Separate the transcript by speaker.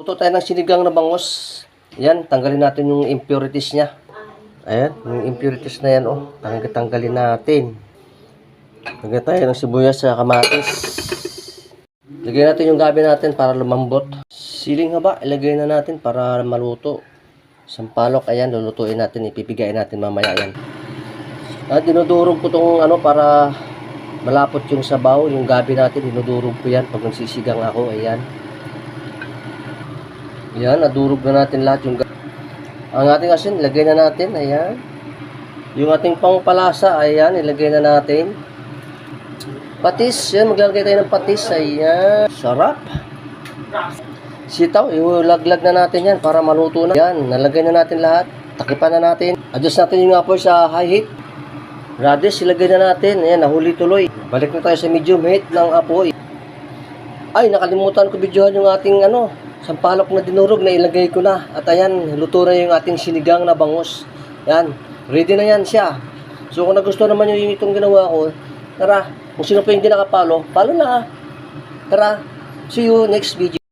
Speaker 1: Luto tayo ng sinigang na bangus. Yan, tanggalin natin yung impurities niya. Ayan, yung impurities na yan, oh. Tanggalin natin. Lagyan tayo ng sibuyas sa kamatis. Lagyan natin yung gabi natin para lumambot. Siling haba, ilagay na natin para maluto. Sampalok, ayan, lulutuin natin. Ipipigain natin mamaya yan. At dinudurog ko itong para malapot yung sabaw. Yung gabi natin, dinudurog ko yan pag nagsisigang ako. Ayan. Ayan, nadurog na natin lahat yung ang ating asin, ilagay na natin. Ayan. Yung ating pangpalasa, ayan, ilagay na natin. Patis, yan, maglalagay tayo ng patis. Ayan. Sarap. Sitaw, ilaglag na natin yan para maluto na. Ayan, nalagay na natin lahat. Takipan na natin. Adjust natin yung apoy sa high heat. Radish, ilagay na natin. Ayan, nahuli tuloy. Balik na tayo sa medium heat ng apoy. Ay, nakalimutan ko videohan yung ating sampalok na dinurog na ilagay ko na. At ayan, luto na yung ating sinigang na bangus. Yan, ready na yan siya. So kung nagustuhan naman yung itong ginawa ko, tara, kung sino pa yung hindi nakapalo, follow na. Tara, see you next video.